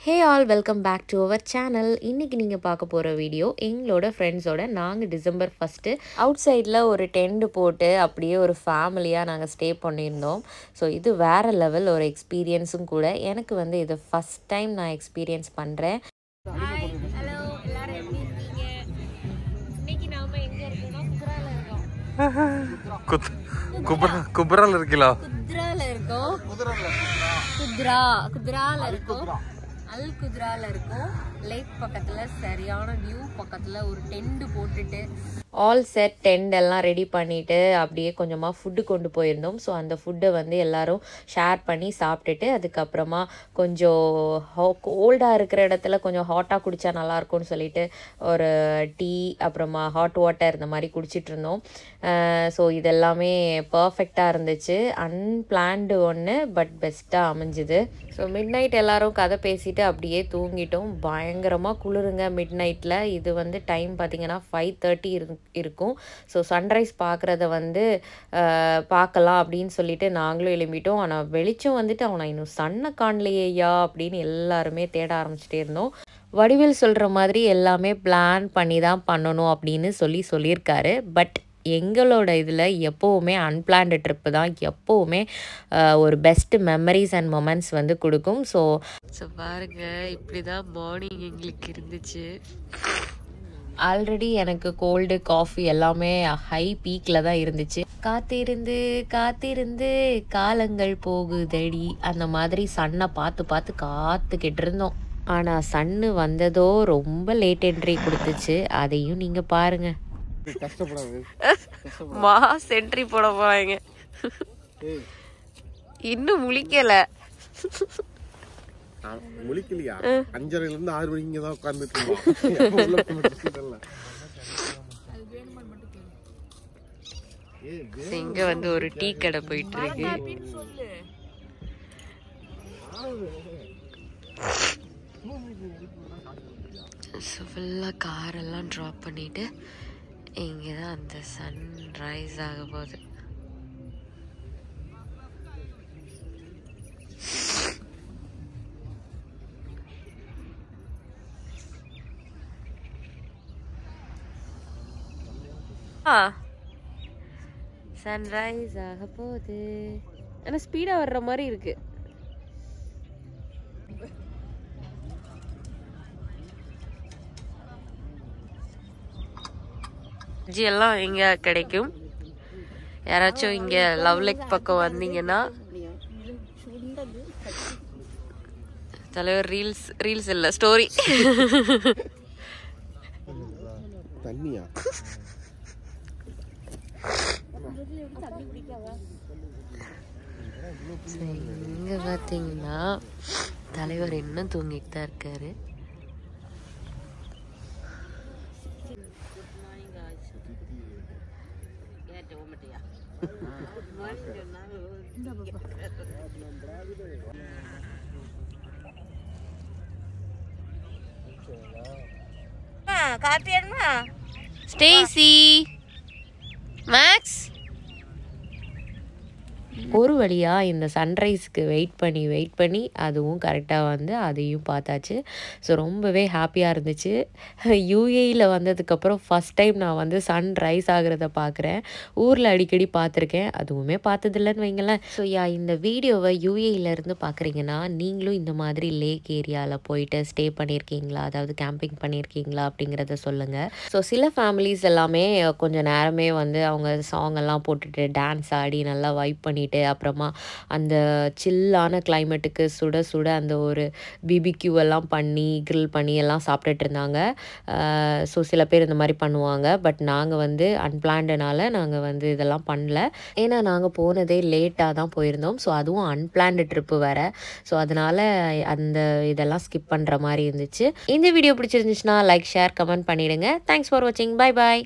Hey all, welcome back to our channel. இன்னைக்கு நீங்க பார்க்க போற வீடியோ எங்களோட ஃப்ரெண்ட்ஸோட நாங்க டிசம்பர் 1 அவுட் சைடில் ஒரு டென்ட் போட்டு அப்படியே ஒரு ஃபேமிலியாக நாங்கள் ஸ்டே பண்ணியிருந்தோம். ஸோ இது வேற லெவல் ஒரு எக்ஸ்பீரியன்ஸும் கூட. எனக்கு வந்து இது ஃபஸ்ட் டைம் நான் எக்ஸ்பீரியன்ஸ் பண்ணுறேன். ஹலோ எல்லாரும் எப்படி இருக்கீங்க? இன்னைக்கு நாம எங்க இருக்கோம்னா குப்ரால இருக்கோம். குத்ரால இருக்கோம். அல் குத்ரால இருக்கோம். லேக் பக்கத்துல சரியான வியூ பக்கத்துல ஒரு டென்ட் போட்டுட்டு ஆல் செட் டென்ட் எல்லாம் ரெடி பண்ணிவிட்டு அப்படியே கொஞ்சமாக ஃபுட்டு கொண்டு போயிருந்தோம். ஸோ அந்த ஃபுட்டை வந்து எல்லோரும் ஷேர் பண்ணி சாப்பிட்டுட்டு அதுக்கப்புறமா கொஞ்சம் கோல்டாக இருக்கிற இடத்துல கொஞ்சம் ஹாட்டாக குடித்தா நல்லாயிருக்கும்னு சொல்லிட்டு ஒரு டீ அப்புறமா ஹாட் வாட்டர் இந்த மாதிரி குடிச்சிட்டு இருந்தோம். ஸோ இதெல்லாமே பர்ஃபெக்டாக இருந்துச்சு. அன்பிளான்டு ஒன்று பட் பெஸ்ட்டாக அமைஞ்சுது. ஸோ மிட் நைட் எல்லோரும் கதை பேசிட்டு அப்படியே தூங்கிட்டோம். பயங்கரமாக குளிருங்க மிட் நைட்டில். இது வந்து டைம் பார்த்திங்கன்னா 5:30 இருக்கும். ஸோ சன்ரைஸ் பார்க்குறத வந்து பார்க்கலாம் அப்படின்னு சொல்லிட்டு நாங்களும் எழும்பிட்டோம். ஆனால் வெளிச்சம் வந்துட்டு அவனை இன்னும் சன்னை காணலையா அப்படின்னு எல்லாருமே தேட ஆரம்பிச்சிட்டே இருந்தோம். வடிவேல் சொல்கிற மாதிரி எல்லாமே பிளான் பண்ணி தான் பண்ணணும் அப்படின்னு சொல்லியிருக்காரு. பட் எங்களோட இதில் எப்போவுமே அன்பிளான்டு ட்ரிப்பு தான் எப்போவுமே ஒரு பெஸ்ட்டு மெமரிஸ் அண்ட் மொமெண்ட்ஸ் வந்து கொடுக்கும். ஸோ பாருங்க இப்படி தான் மார்னிங் எங்களுக்கு இருந்துச்சு. ஆல்ரெடி எனக்கு கோல்டு காஃபி எல்லாமே ஹை பீக்கில் தான் இருந்துச்சு. காத்திருந்து காத்திருந்து காலங்கள் போகுதடி அந்த மாதிரி சன்னை பார்த்து காத்துக்கிட்டு இருந்தோம். ஆனால் சன்னு வந்ததோ ரொம்ப லேட் என்ட்ரி கொடுத்துச்சு. அதையும் நீங்கள் பாருங்கள். மாஸ் என்ட்ரி போட போறாங்க. இன்னும் முழிக்கல. முழிக்கலையா? 5:30 இருந்து 6 மணிக்கு இங்க தான் உட்கார்ந்துட்டு இருக்கோம். இங்க வந்து ஒரு டீ கடை போயிட்டு இருக்கு. ஃபுல்லாக காரெல்லாம் ட்ராப் பண்ணிட்டு இங்கே தான் அந்த சன்ரைஸ் ஆக போகுது. சன்ரைஸ் ஆக போகுது. ஆனால் ஸ்பீடாக வர்ற மாதிரி இருக்கு. எல்லாம் இங்க கிடைக்கும். யாராச்சும் இங்க லவ் லேக் பக்கம் வந்தீங்கன்னா தலைவர் ரீல்ஸ் இல்ல ஸ்டோரி. தண்ணியா? இங்க பாத்தீங்கன்னா தலைவர் இன்னும் தூங்கிட்டு தான் இருக்காரு. ஸ்டேசி மேக்ஸ் ஒரு வழியாக இந்த சன்ரைஸ்க்கு வெயிட் பண்ணி அதுவும் கரெக்டாக வந்து அதையும் பார்த்தாச்சு. ஸோ ரொம்பவே ஹாப்பியாக இருந்துச்சு. யூஏயில் வந்ததுக்கப்புறம் ஃபஸ்ட் டைம் நான் வந்து சன்ரைஸ் ஆகிறத பார்க்குறேன். ஊரில் அடிக்கடி பார்த்துருக்கேன், அதுவுமே பார்த்ததில்லன்னு வைங்களேன். ஸோ இந்த வீடியோவை யூஏயிலேருந்து பார்க்குறீங்கன்னா நீங்களும் இந்த மாதிரி லேக் ஏரியாவில் போயிட்டு ஸ்டே பண்ணியிருக்கீங்களா, அதாவது கேம்பிங் பண்ணியிருக்கீங்களா அப்படிங்கிறத சொல்லுங்கள். ஸோ சில ஃபேமிலிஸ் எல்லாமே கொஞ்சம் நேரமே வந்து அவங்க சாங் எல்லாம் போட்டுட்டு டான்ஸ் ஆடி நல்லா வைப் பண்ணிட்டு அப்புறமா அந்த சில்லான கிளைமேட்டுக்கு சுட சுட அந்த ஒரு பிபிக்யூ எல்லாம் பண்ணி கிரில் பண்ணி எல்லாம் சாப்பிட்டுட்டு இருந்தாங்க. ஸோ சில பேர் இந்த மாதிரி பண்ணுவாங்க. பட் நாங்கள் வந்து அன்பிளான்டுனால நாங்கள் வந்து இதெல்லாம் பண்ணல. ஏன்னா நாங்கள் போனதே லேட்டாக தான் போயிருந்தோம். ஸோ அதுவும் அன்பிளான்டு ட்ரிப்பு வேறு. ஸோ அதனால் அந்த இதெல்லாம் ஸ்கிப் பண்ணுற மாதிரி இருந்துச்சு. இந்த வீடியோ பிடிச்சிருந்துச்சுன்னா லைக் ஷேர் கமெண்ட் பண்ணிவிடுங்க. தேங்க்ஸ் ஃபார் வாட்சிங். Bye bye.